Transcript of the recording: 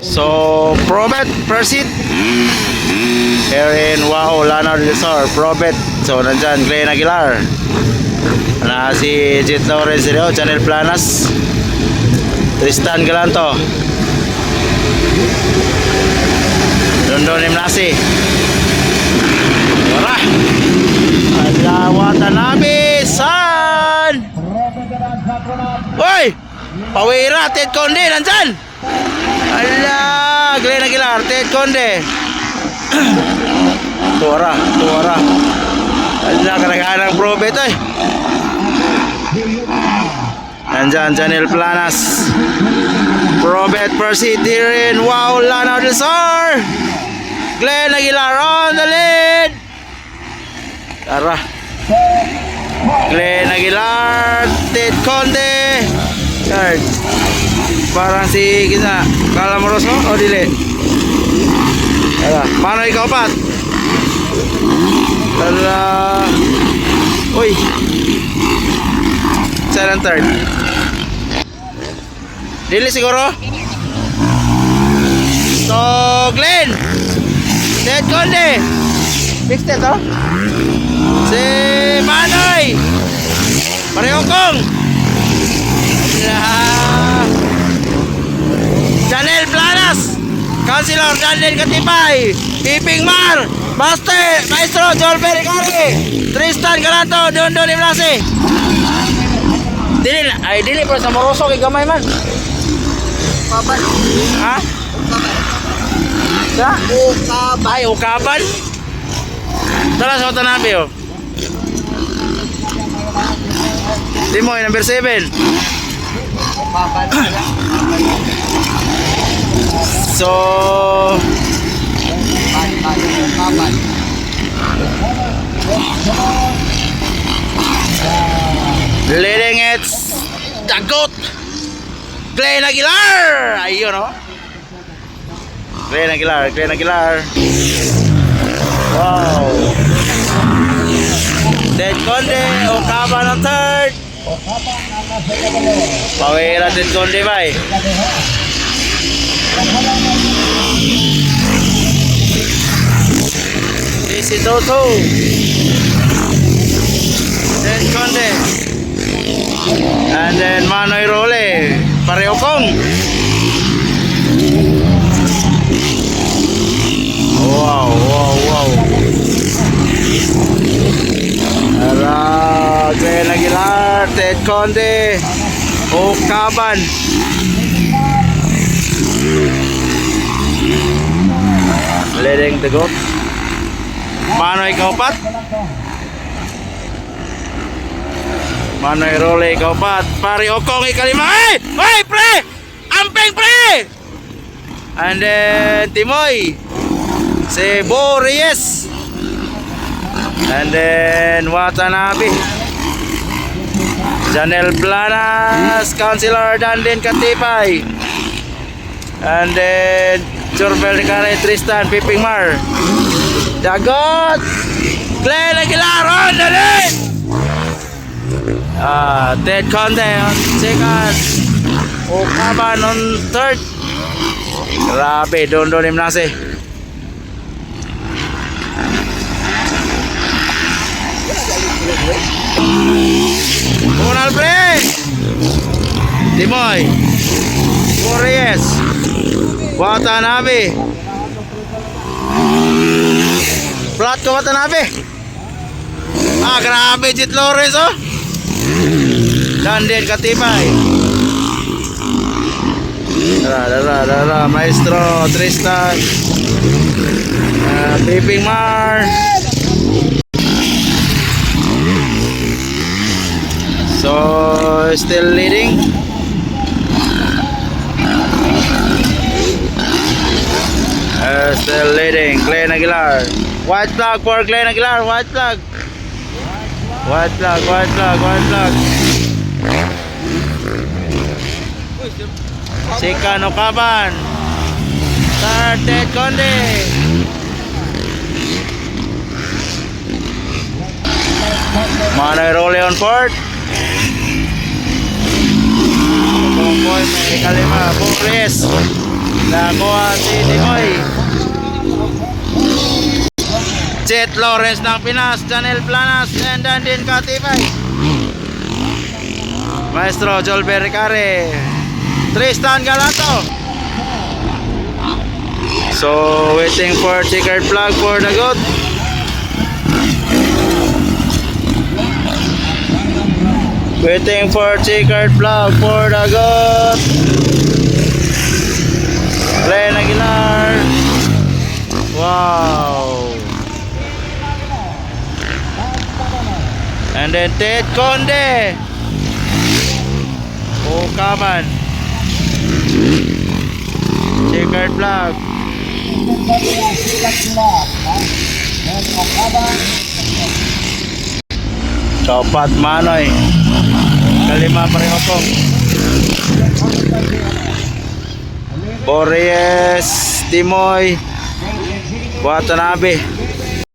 So, Probet, proceed. Here in Wow, Lanao del Sur, Probet. So, nandyan, Glenn Aguilar. Na si Jet Lawrence Rio, Channel Planas. Tristan Galanto. Dondon Imlasi. Tara. Alawatan namin, san? Uy! Pawira, Ted Conde, nandyan! Ala, Glenn Aguilar, Ted Conde. Tuara. Ala, karagahan ng Probet eh. Nandyan, Channel Planas. Probet proceed here in Wow, Lanao del Sur. Glenn Aguilar on the lead. Tara. Glenn Aguilar, Ted Conde. Third. Parang si Gina Calamoros mo o dili? Tara, paano ikaw pat? Tara. Uy. Saan ang third? Dili siguro? So, Glenn, Ted Conde. Fixed it, oh? Si Manoy. Pareho kong. Channel Planas. Councilor Daniel Katipay. Iping Mar. Maestro Joel Pericari. Tristan Galanto. Dondon Imlasi. Dili pa sa Moroso kay gamay man. Ukaban. Ha? Sa? Ukaban. Ay, ukaban. Tara sa Watanabe, oh. Timoy, number 7. Ukaban. So, Ukaban. leading it's Dagot Glenn Aguilar. Ayun, oh. Glenn Aguilar. Wow. Ted Conde, Ukaban ang third. Pawira Ted Conde ba eh. Easy Toto. Ted Conde. And then Manoy Role. Pareho kong. Wow. Ara, Glenn Aguilar, Ted Conde, Ukaban. Leading the goat. Manoy kaupat. Manoy Role kaupat. Pari Okong ikalima. Hey, pre! Ampeng pre! And then Timoy. Si Bo Reyes. And then Watanabe. Channel Planas, Councilor Danden Katipay. And then Jorbel Ricare, Tristan Piping Mar. Dagot Glenn Aguilar on the lead. Ted Conde on second. Ukaban on third. Grabe, Dondon Imlasi. Unal pre. Timoy. Reyes. Watanabe. Flat ko Watanabe. Grabe Jet Lawrence, oh. Danden Katipay. Dara, Maestro Tristan. Piping Mar. So, still leading. Still leading, Glenn Aguilar. White flag for Glenn Aguilar, white flag. Second Ukaban. Third Ted Conde. Manoy Role on fourth. Boy, may kalima, Boris. Nakuha si Timoy. Chet Lawrence ng Pinas, Janel Planas, and Dandin Katibay. Maestro Joel Bericare, Tristan Galato. So waiting for checkered flag for the goat. Waiting for checkered flag for the goat. Glenn Aguilar. Wow. And then Ted Conde. Oh, kaman. Checkered flag. Copat Manoy. Kalima pa rin ako. Borges, Timoy, Watanabe.